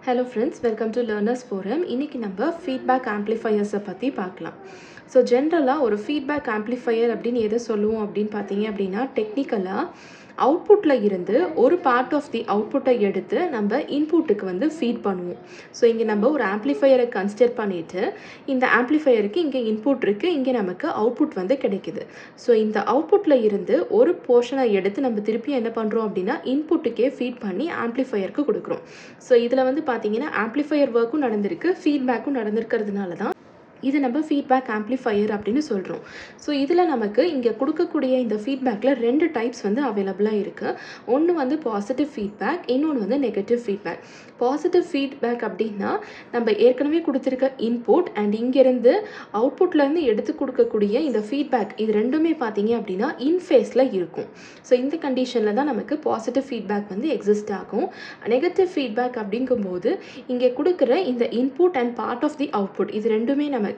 Hello friends, welcome to Learners Forum. இன்னைக்கு நம்ம feedback amplifiers பத்தி பார்க்கலாம். ஸோ ஜென்ரலாக ஒரு ஃபீட்பேக் ஆம்ப்ளிஃபையர் அப்படின்னு எதை சொல்லுவோம் அப்படின்னு பார்த்தீங்க அப்படின்னா டெக்னிக்கலாக அவுட்புட்டில் இருந்து ஒரு பார்ட் ஆஃப் தி அவுட்புட்டை எடுத்து நம்ம இன்புட்டுக்கு வந்து ஃபீட் பண்ணுவோம். ஸோ இங்கே நம்ம ஒரு ஆம்ப்ளிஃபையரை கன்சிடர் பண்ணிவிட்டு இந்த ஆம்ப்ளிஃபையருக்கு இங்கே இன்புட் இருக்குது, இங்கே நமக்கு அவுட்புட் வந்து கிடைக்குது. ஸோ இந்த அவுட்புட்டில் இருந்து ஒரு போர்ஷனை எடுத்து நம்ம திருப்பி என்ன பண்ணுறோம் அப்படின்னா இன்புட்டுக்கே ஃபீட் பண்ணி ஆம்ப்ளிஃபையருக்கு கொடுக்குறோம். ஸோ இதில் வந்து பார்த்தீங்கன்னா ஆம்ப்ளிஃபையர் ஒர்க்கும் நடந்திருக்கு, ஃபீட்பேக்கும் நடந்திருக்கிறதுனால தான் இது நம்ம ஃபீட்பேக் ஆம்ப்ளிஃபையர் அப்படின்னு சொல்கிறோம். ஸோ இதில் நமக்கு இங்கே கொடுக்கக்கூடிய இந்த ஃபீட்பேக்கில் 2 டைப்ஸ் வந்து அவைலபிளாக இருக்குது. ஒன்று வந்து பாசிட்டிவ் ஃபீட்பேக், இன்னொன்று வந்து நெகட்டிவ் ஃபீட்பேக். பாசிட்டிவ் ஃபீட்பேக் அப்படின்னா நம்ம ஏற்கனவே கொடுத்துருக்க இன்புட் அண்ட் இங்கேருந்து அவுட்புட்லேருந்து எடுத்து கொடுக்கக்கூடிய இந்த ஃபீட்பேக் இது ரெண்டுமே பார்த்தீங்க அப்படின்னா இன்ஃபேஸில் இருக்கும். ஸோ இந்த கண்டிஷனில் தான் நமக்கு பாசிட்டிவ் ஃபீட்பேக் வந்து எக்ஸிஸ்ட் ஆகும். நெகட்டிவ் ஃபீட்பேக் அப்படிங்கும்போது இங்கே கொடுக்குற இந்த input and part of the output இது ரெண்டுமே நமக்கு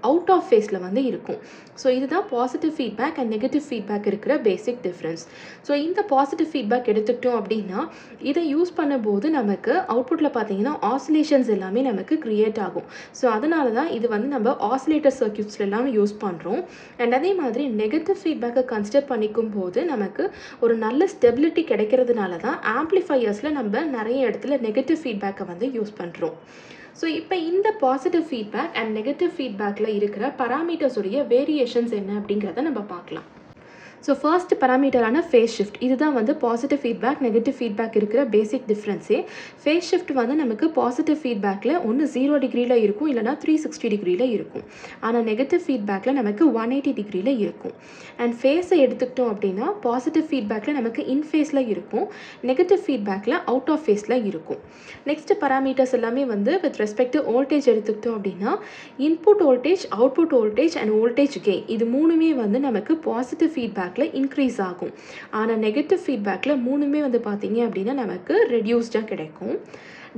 அவுட் ஆஃப் ஃபேஸில் வந்து இருக்கும். ஸோ இதுதான் positive feedback and negative feedback இருக்கிற பேசிக் டிஃப்ரென்ஸ். ஸோ இந்த பாசிட்டிவ் ஃபீட்பேக் எடுத்துக்கிட்டோம் அப்படின்னா இதை யூஸ் பண்ணும்போது நமக்கு அவுட்புட்டில் பார்த்தீங்கன்னா ஆசிலேஷன்ஸ் எல்லாமே நமக்கு க்ரியேட் ஆகும். ஸோ அதனால தான் இது வந்து நம்ம ஆசிலேட்டர் சர்க்யூட்ஸ்ல எல்லாம் யூஸ் பண்ணுறோம். அண்ட் அதே மாதிரி நெகட்டிவ் ஃபீட்பேக்கை கன்சிடர் பண்ணிக்கும் போது நமக்கு ஒரு நல்ல ஸ்டெபிலிட்டி கிடைக்கிறதுனால தான் ஆம்ப்ளிஃபையர்ஸில் நம்ம நிறைய இடத்துல நெகட்டிவ் ஃபீட்பேக்கை வந்து யூஸ் பண்ணுறோம். ஸோ இப்போ இந்த பாசிட்டிவ் ஃபீட்பேக் அண்ட் நெகட்டிவ் ஃபீட்பேக்கில் இருக்கிற பராமீட்டர்ஸுடைய வேரியேஷன்ஸ் என்ன அப்படிங்கிறத நம்ம பார்க்கலாம். ஸோ ஃபர்ஸ்ட் பராமீட்டரான ஃபேஸ் ஷிஃப்ட் இதுதான் வந்து பாசிட்டிவ் ஃபீட்பேக் நெகட்டிவ் ஃபீட்பேக் இருக்கிற பேசிக் டிஃப்ரென்ஸே. ஃபேஸ் ஷிஃப்ட் வந்து நமக்கு பாசிட்டிவ் ஃபீட்பேக்கில் ஒன்று 0 டிகிரியில் இருக்கும், இல்லைனா 360 டிகிரியில் இருக்கும். ஆனால் நெகட்டிவ் ஃபீட்பேக்கில் நமக்கு 180 டிகிரியில் இருக்கும். அண்ட் ஃபேஸை எடுத்துக்கிட்டோம் அப்படின்னா பாசிட்டிவ் ஃபீட்பேக்கில் நமக்கு இன்ஃபேஸில் இருக்கும், நெகட்டிவ் ஃபீட்பேக்கில் அவுட் ஆஃப் ஃபேஸில் இருக்கும். நெக்ஸ்ட் பராமீட்டர்ஸ் எல்லாமே வந்து வித் ரெஸ்பெக்ட் டு வோல்டேஜ் எடுத்துக்கிட்டோம் அப்படின்னா input voltage, output voltage and voltage gain இது மூணுமே வந்து நமக்கு பாசிட்டிவ் ஃபீட்பேக் இன்க்ரீஸ் ஆகும். ஆனால் நெகட்டிவ் ஃபீட்பேக்கில் மூணுமே வந்து பார்த்தீங்க அப்படின்னா நமக்கு ரெடியூஸ்டாக கிடைக்கும்.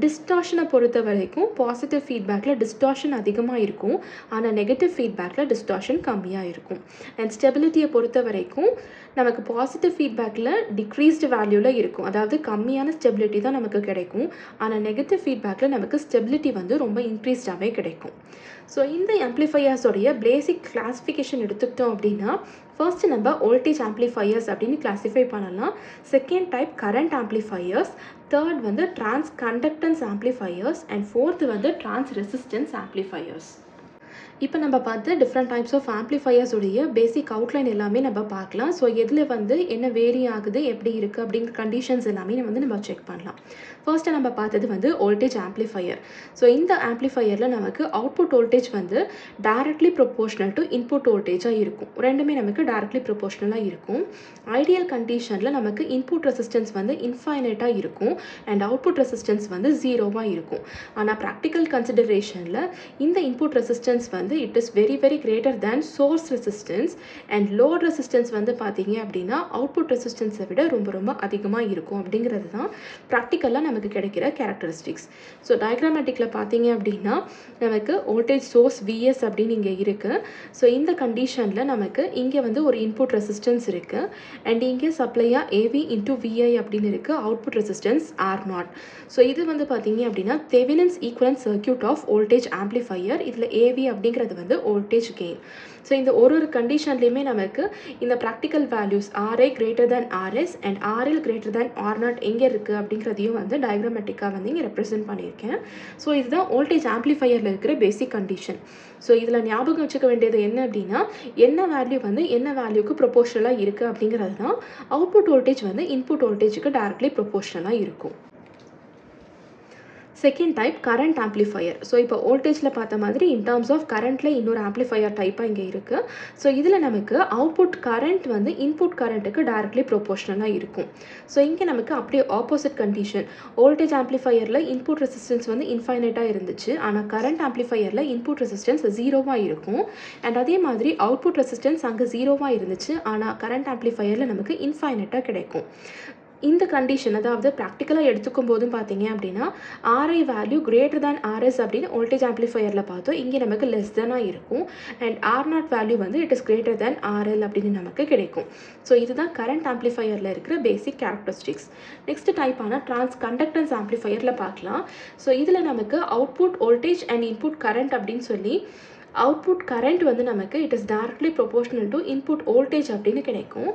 டிஸ்டார்ஷனை பொறுத்த வரைக்கும் பாசிட்டிவ் ஃபீட்பேக்கில் டிஸ்டார்ஷன் அதிகமாக இருக்கும், ஆனால் நெகட்டிவ் ஃபீட்பேக்கில் டிஸ்டார்ஷன் கம்மியாக இருக்கும். அண்ட் ஸ்டெபிலிட்டியை பொறுத்த வரைக்கும் நமக்கு பாசிட்டிவ் ஃபீட்பேக்கில் டிக்ரீஸ்டு வேல்யூவில் இருக்கும், அதாவது கம்மியான ஸ்டெபிலிட்டி தான் நமக்கு கிடைக்கும். ஆனால் நெகட்டிவ் ஃபீட்பேக்கில் நமக்கு ஸ்டெபிலிட்டி வந்து ரொம்ப இன்க்ரீஸ்டாகவே கிடைக்கும். ஸோ இந்த ஆம்ப்ளிஃபையர்ஸோடைய பேசிக் கிளாஸிஃபிகேஷன் எடுத்துக்கிட்டோம் அப்படின்னா ஃபர்ஸ்ட் நம்ம வோல்டேஜ் ஆம்ப்ளிஃபையர்ஸ் அப்படின்னு கிளாஸிஃபை பண்ணலாம். Second type current amplifiers, third வந்து transconductance amplifiers and fourth வந்து டிரான்ஸ் ரெசிஸ்டன்ஸ் ஆம்ப்ளிஃபையர்ஸ். இப்போ நம்ம பார்த்து டிஃப்ரெண்ட் டைப்ஸ் ஆஃப் ஆம்ப்ளிஃபையர்ஸ் உடைய பேசிக் அவுட்லைன் எல்லாமே நம்ம பார்க்கலாம். ஸோ எதில் வந்து என்ன வேரி ஆகுது, எப்படி இருக்குது அப்படிங்கிற கண்டிஷன்ஸ் எல்லாமே நம்ம செக் பண்ணலாம். ஃபர்ஸ்ட்டு நம்ம பார்த்தது வந்து வோல்டேஜ் ஆம்ப்ளிஃபையர். ஸோ இந்த ஆம்ப்ளிஃபையரில் நமக்கு அவுட்புட் வோல்டேஜ் வந்து டைரக்ட்லி ப்ரொபோர்ஷனல் டு இன்புட் வோல்டேஜாக இருக்கும். ரெண்டுமே நமக்கு டைரக்ட்லி ப்ரொபோர்ஷனலாக இருக்கும். ஐடியல் கண்டிஷனில் நமக்கு இன்புட் ரெசிஸ்டன்ஸ் வந்து இன்ஃபைனைட்டாக இருக்கும் அண்ட் அவுட்புட் ரெசிஸ்டன்ஸ் வந்து 0வாக இருக்கும். ஆனால் ப்ராக்டிக்கல் கன்சிடரேஷனில் இந்த இன்புட் ரெசிஸ்டன்ஸ் வந்து it is very greater than source resistance and load resistance வந்து பார்த்தீங்க அப்படின்னா அவுட்புட் ரெசிஸ்டன்ஸை விட ரொம்ப அதிகமாக இருக்கும் அப்படிங்கிறது தான் ப்ராக்டிக்கலாக நமக்கு கிடைக்கிற கேரக்டரிஸ்டிக்ஸ். ஸோ டயக்ராமேட்டிக்கில் பார்த்தீங்க அப்படின்னா நமக்கு வோல்டேஜ் சோர்ஸ் விஎஸ் அப்படின்னு இங்கே இருக்குது. ஸோ இந்த கண்டிஷனில் நமக்கு இங்கே வந்து ஒரு இன்புட் ரெசிஸ்டன்ஸ் இருக்குது அண்ட் இங்கே சப்ளையாக ஏவி இன்டூ விஐ அப்படின்னு இருக்குது, அவுட்புட் ரெசிஸ்டன்ஸ் R0. ஸோ இது வந்து பார்த்தீங்க அப்படின்னா Thevenin's equivalent circuit of voltage amplifier. இதில் ஏவி அப்படிங்கிறது வந்து வோல்டேஜ் கெயின். ஸோ இந்த ஒரு கண்டிஷன்லையுமே நமக்கு இந்த practical values RI greater than RS and RL greater than R0 எங்கே இருக்குது அப்படிங்கிறதையும் வந்து டயக்ராமேட்டிக்காக வந்து இங்கே ரெப்ரசென்ட் பண்ணியிருக்கேன். ஸோ இதுதான் வோல்டேஜ் ஆம்ப்ளிஃபையரில் இருக்கிற பேசிக் கண்டிஷன். ஸோ இதில் ஞாபகம் வச்சுக்க வேண்டியது என்ன அப்படின்னா என்ன வேல்யூ வந்து என்ன வேல்யூக்கு ப்ரொபோர்ஷனலாக இருக்குது அப்படிங்கிறது தான். அவுட்புட் வோல்டேஜ் வந்து இன்புட் வோல்டேஜுக்கு டைரக்ட்லி ப்ரொபோர்ஷனலாக இருக்கும். Second type current amplifier. So இப்போ வோல்டேஜில் பார்த்த மாதிரி இன் டர்ம்ஸ் ஆஃப் கரண்ட்டில் இன்னொரு ஆம்ப்ளிஃபையர் டைப்பாக இங்கே இருக்குது. ஸோ இதில் நமக்கு அவுட்புட் கரண்ட் வந்து இன்புட் கரண்ட்டுக்கு டைரக்ட்லி ப்ரொபோர்ஷனலாக இருக்கும். ஸோ இங்கே நமக்கு அப்படியே ஆப்போசிட் கண்டிஷன். வோல்டேஜ் ஆம்ப்ளிஃபையரில் இன்புட் ரெசிஸ்டன்ஸ் வந்து இன்ஃபைனைட்டாக இருந்துச்சு, ஆனால் கரண்ட் ஆம்ப்ளிஃபையரில் இன்புட் ரெசிஸ்டன்ஸ் 0வாக இருக்கும். அண்ட் அதே மாதிரி அவுட்புட் ரெசிஸ்டன்ஸ் அங்கே 0வாக இருந்துச்சு, ஆனால் கரண்ட் ஆம்ப்ளிஃபையரில் நமக்கு இன்ஃபைனைட்டாக கிடைக்கும். இந்த கண்டிஷன் அதாவது ப்ராக்டிக்கலாக எடுத்துக்கும் போதும் பார்த்தீங்க அப்படின்னா RI value greater than RS அப்படின்னு வோல்டேஜ் ஆம்ப்ளிஃபையரில் பார்த்தோம். இங்கே நமக்கு லெஸ் தேனாக இருக்கும். அண்ட் ஆர் நாட் வேல்யூ வந்து it is greater than RL அப்படின்னு நமக்கு கிடைக்கும். ஸோ இதுதான் கரண்ட் ஆம்ப்ளிஃபையரில் இருக்கிற பேசிக் கேரக்டரிஸ்டிக்ஸ். நெக்ஸ்ட் டைப்பான கண்டக்டன்ஸ் ஆம்ப்ளிஃபையரில் பார்க்கலாம். ஸோ இதில் நமக்கு output voltage and input current அப்படின்னு சொல்லி அவுட்புட் கரண்ட் வந்து நமக்கு it is directly proportional to input voltage அப்படின்னு கிடைக்கும்.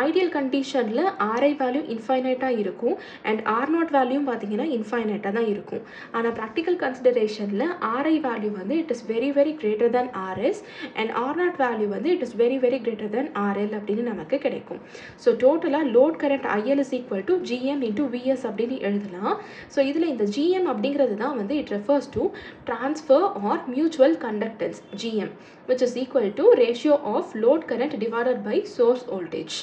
ஐடியல் கண்டிஷனில் ஆர்ஐ வேல்யூ இன்ஃபைனைட்டாக இருக்கும் அண்ட் ஆர் நாட் வேல்யூவும் பார்த்தீங்கன்னா இன்ஃபைனைட்டாக தான் இருக்கும். ஆனால் ப்ராக்டிக்கல் கன்சிடரேஷனில் ஆர்ஐ வேல்யூ வந்து it is very very greater than RS and R not value வந்து it is very very greater than RL அப்படின்னு நமக்கு கிடைக்கும். ஸோ டோட்டலாக load current IL is equal to GM into VS அப்படின்னு எழுதலாம். So இதில் இந்த ஜிஎம் அப்படிங்கிறது தான் வந்து it refers to transfer or mutual conductance GM, which is equal to ratio of load current divided by source voltage.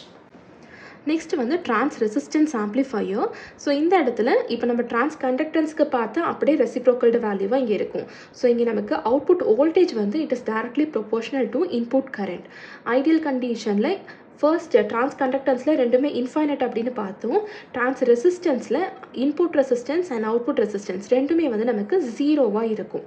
Next வந்து trans resistance amplifier. So இந்த இடத்துல இப்போ நம்ம ட்ரான்ஸ் கண்டக்டன்ஸ்க்கு பார்த்து அப்படியே ரெசிப்ரோக்கல்டு வேல்யூவாக இங்கே இருக்கும். ஸோ இங்கே நமக்கு அவுட்புட் வோல்டேஜ் வந்து it is directly proportional to input current. Ideal கண்டிஷனில் ஃபர்ஸ்ட் ட்ரான்ஸ் கண்டக்டன்ஸில் ரெண்டுமே இன்ஃபைனட் அப்படின்னு பார்த்தோம். ட்ரான்ஸ் ரெசிஸ்டன்ஸில் input resistance and output resistance ரெண்டுமே வந்து நமக்கு ஜீரோவாக இருக்கும்.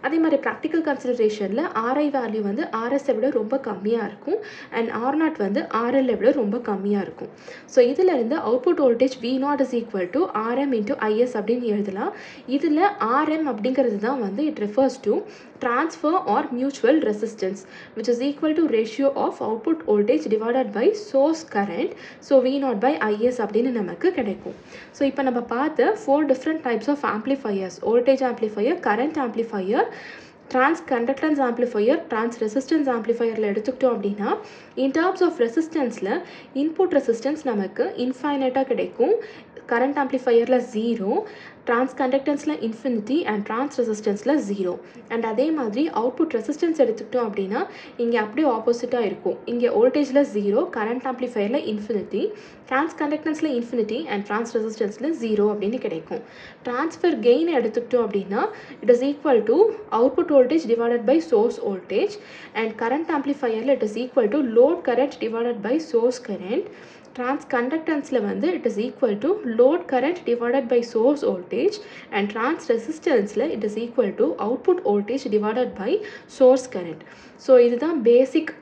அதே மாதிரி ப்ராக்டிக்கல் கன்சிடரேஷனில் ஆர்ஐ வேல்யூ வந்து ஆர்எஸ்ஸை விட ரொம்ப கம்மியாக இருக்கும் அண்ட் ஆர் நாட் வந்து ஆர்எல்லை விட ரொம்ப கம்மியாக இருக்கும். ஸோ இதில் இருந்து output voltage V not is equal to RM into IS அப்படின்னு எழுதலாம். இதில் ஆர்எம் அப்படிங்கிறது தான் வந்து it refers to transfer or mutual resistance, which is equal to ratio of output voltage divided by source current. So V naught by IS அப்படின்னு நமக்கு கிடைக்கும். So இப்போ நம்ம பார்த்த 4 different types of amplifiers: voltage amplifier, current amplifier, transconductance amplifier, ட்ரான்ஸ் ரெசிஸ்டன்ஸ் ஆம்ப்ளிஃபையரில் எடுத்துக்கிட்டோம் அப்படின்னா இன் டர்ம்ஸ் ஆஃப் ரெசிஸ்டன்ஸில் இன்புட் ரெசிஸ்டன்ஸ் நமக்கு இன்ஃபைனைட்டாக கிடைக்கும். கரண்ட் ஆம்ப்ளிஃபையரில் 0, ட்ரான்ஸ் கண்டக்டன்ஸில் இன்ஃபினிட்டி அண்ட் ட்ரான்ஸ் ரெசிஸ்டன்ஸில் 0. அண்ட் அதே மாதிரி அவுட்புட் ரெசிஸ்டன்ஸ் எடுத்துக்கிட்டோம் அப்படின்னா இங்கே அப்படியே ஆப்போசிட்டாக இருக்கும். இங்கே வோல்டேஜில் 0, கரண்ட் ஆம்ப்ளிஃபையரில் இன்ஃபினிட்டி, ட்ரான்ஸ் கண்டக்டன்ஸில் இன்ஃபினிட்டி அண்ட் ட்ரான்ஸ் ரெசிஸ்டன்ஸில் 0 அப்படின்னு கிடைக்கும். ட்ரான்ஸ்ஃபர் கெயின் எடுத்துக்கிட்டோம் அப்படின்னா it is equal to output voltage divided by source voltage and current ஆம்ப்ளிஃபையரில் it is equal to load current divided by source current. ட்ரான்ஸ் கண்டக்டன்ஸில் வந்து it is equal to load current divided by source voltage and ட்ரான்ஸ் ரெசிஸ்டன்ஸில் it is equal to output voltage divided by source current. So இதுதான் basic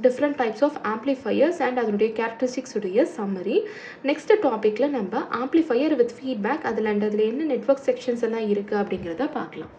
different types of amplifiers and அதனுடைய characteristics உடைய summary. Next டாப்பிக்கில் நம்ம amplifier with feedback அதில் என்ன network sections எல்லாம் இருக்குது அப்படிங்கிறத பார்க்கலாம்.